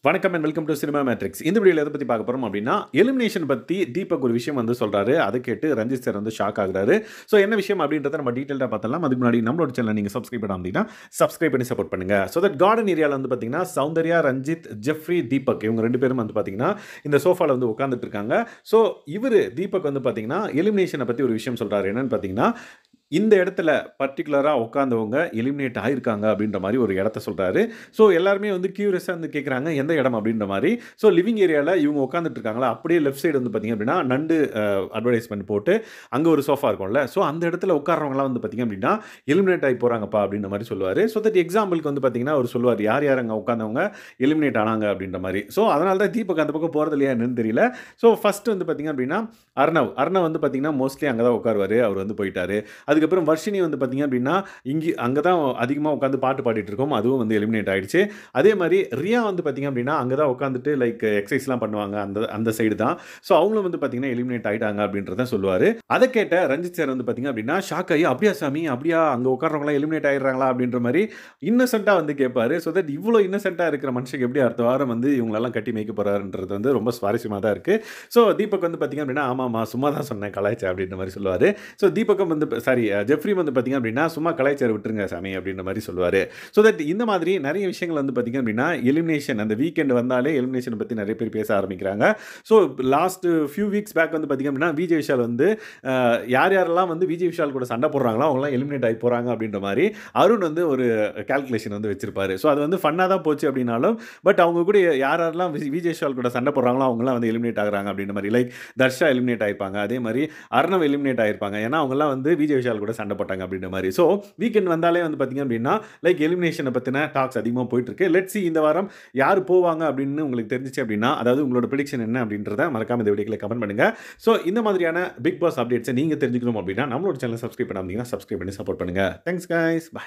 வணக்கம் and welcome to cinema matrix. இந்த வீடியோல எதை பத்தி பார்க்க போறோம் அப்படின்னா, எலிமினேஷன் பத்தி தீபக் ஒரு விஷயம் வந்து சொல்றாரு. அதை கேட்டு ரஞ்சித் சார் வந்து ஷாக் ஆகுறாரு. ஸோ என்ன விஷயம் அப்படின்றத நம்ம டீட்டெயில்டா பார்த்தலாம். அதுக்கு முன்னாடி நம்மளோட சேனலை நீங்க சப்ஸ்கிரைப் பண்ணாம இருந்தீங்கன்னா, சப்ஸ்கிரைப் பண்ணி சப்போர்ட் பண்ணுங்க. ஸோ தட் கார்டன் ஏரியால வந்து பார்த்தீங்கன்னா, சௌந்தர்யா, ரஞ்சித், ஜெஃப்ரி, தீபக் இவங்க 2 பேரும் வந்து பார்த்தீங்கன்னா, இந்த சோஃபால வந்து உட்கார்ந்துட்டு இருக்காங்க. ஸோ இவரு தீபக் வந்து பார்த்தீங்கன்னா, எலிமினேஷன பத்தி ஒரு விஷயம் சொல்றாரு. என்னன்னு பார்த்தீங்கன்னா, இந்த இடத்துல பர்ட்டிகுலரா உட்கார்ந்தவங்க எலிமினேட் ஆயிருக்காங்க அப்படின்ற மாரி ஒரு இடத்த சொல்றாரு. ஸோ எல்லாருமே வந்து கியூரியஸா வந்து கேட்குறாங்க, எந்த இடம் அப்படின்ற மாரி. ஸோ லிவிங் ஏரியால இவங்க உட்கார்ந்துட்டு இருக்காங்களா, அப்படியே லெஃப்ட் சைடு வந்து பார்த்தீங்க அப்படின்னா, நண்டு அட்வர்டைஸ்மென்ட் போட்டு அங்க ஒரு சோஃபா இருக்கும்ல. ஸோ அந்த இடத்துல உட்கார்றவங்கலாம் வந்து பார்த்தீங்க அப்படின்னா, எலிமினேட் ஆகி போறாங்கப்பா அப்படின்ற மாரி சொல்லுவாரு. ஸோ தட் எக்ஸாம்பிளுக்கு வந்து பார்த்தீங்கன்னா, அவரு சொல்லுவாரு, யார் யார் அங்க உட்கார்ந்தவங்க எலிமினேட் ஆனாங்க அப்படின்ற மாரி. ஸோ அதனால தான் தீபக் அந்த பக்கம் போறது இல்லையா என்னன்னு தெரியல. ஸோ ஃபர்ஸ்ட் வந்து பார்த்தீங்க அப்படின்னா, அர்ணவ் வந்து பார்த்தீங்கன்னா, மோஸ்ட்லி அங்க தான் உட்காருவாரு. அவர் வந்து போயிட்டாரு. அதுக்கப்புறம் வர்ஷினி வந்து பார்த்தீங்க அப்படின்னா, அங்க தான் அதிகமா உட்காந்து பாட்டு பாடிட்டு இருக்கோம். அதுவும் வந்து எலிமினேட் ஆயிடுச்சு. அதே மாரி ரியா வந்து பார்த்தீங்க அப்படின்னா, அங்க தான் உட்காந்துட்டு லைக் எக்சர்சைஸ்லாம் பண்ணுவாங்க. அந்த அந்த சைடு தான். ஸோ அவங்களும் வந்து பார்த்தீங்கன்னா, எலிமினேட் ஆயிட்டாங்க அப்படின்றத சொல்லுவாரு. அத கேட்ட ரஞ்சித் சார் வந்து பார்த்தீங்க அப்படின்னா, ஷாக் ஆகி, "அப்படியா சாமி? அப்படியா? அங்க உட்கார்றவங்கலாம் எலிமினேட் ஆயிடுறாங்களா?" அப்படின்ற மாரி இன்னசென்ட்டா வந்து கேட்பாரு. ஸோ தட் இவ்ளோ இன்னசென்ட்டா இருக்கிற மனுஷங்க எப்படி அடுத்த வாரம் வந்து இவங்களெல்லாம் கட்டி மேய்க்க போறாருன்றது வந்து ரொம்ப சுவாரஸ்யமா தான் இருக்கு. ஸோ தீபக் வந்து பார்த்தீங்க அப்படின்னா, "ஆமாமா, சும்மா தான் சொன்னேன், கலாய்ச்சேன்" அப்படின்ற மாரி சொல்லுவாரு. ஸோ தீபக்கும் வந்து ஜெஃப்ரி வந்து பார்த்தீங்க அப்படின்னா, "சும்மா கலாய்ச்சாரு விட்டுருங்க சாமி" அப்படின்ற மாரி சொல்லுவாரு. ஸோ தட் இந்த மாதிரி நெறைய விஷயங்கள் வந்து பார்த்தீங்க அப்படின்னா, எலிமினேஷன் அந்த வீக்கெண்ட் வந்தாலே எலிமினேஷன் பத்தி நெறைய பேர் பேச ஆரம்பிக்கிறாங்க. So last few weeks back வந்து பார்த்தீங்க அப்படின்னா, விஜய் விஷால் வந்து யார் யாரெல்லாம் வந்து விஜய் விஷால் கூட சண்டை போடுறாங்களோ, அவங்கலாம் எலிமினேட் ஆகி போறாங்க அப்படின்ற மாரி அருண் வந்து ஒரு கால்குலேஷன் வந்து வச்சிருப்பாரு. ஸோ அது வந்து ஃபன்னா தான் போச்சு அப்படின்னாலும், பட் அவங்க கூட யார் யாரெல்லாம் விஜய் விஷால் கூட சண்டை போடுறாங்களோ, அவங்கலாம் வந்து எலிமினேட் ஆகுறாங்க அப்படின்ற மாரி. லைக் தர்ஷா எலிமினேட் ஆயிருப்பாங்க. அதே மாரி அர்ணவ் எலிமினேட் ஆயிருப்பாங்க. ஏன்னா அவங்கலாம் வந்து விஜய் விஷால் கூட சண்டை போட்டாங்க அப்படின்ற மாரி. ஸோ வீக்கெண்ட் வந்தாலே வந்து பார்த்தீங்க அப்படின்னா, லைக் எலிமினேஷன பத்தின டாக்ஸ் அதிகமா போயிட்டு இருக்கு. லெட்ஸ் சி இந்த வாரம் யார் போவாங்க அப்படின்னு உங்களுக்கு தெரிஞ்சுச்சு அப்படின்னா, அதாவது உங்களோட பிரெடிக்ஷன் என்ன அப்படின்றத மறக்காம இந்த வீடியோக்குள்ள கமெண்ட் பண்ணுங்க. ஸோ இந்த மாதிரியான பிக் பாஸ் அப்டேட்ஸை நீங்க தெரிஞ்சுக்கணும் அப்படின்னா, நம்மளோட சேனலை சப்ஸ்கிரைப் பண்ணாம இருந்தீங்கன்னா, சப்ஸ்கிரைப் பண்ணி சப்போர்ட் பண்ணுங்க. Thanks guys. பை.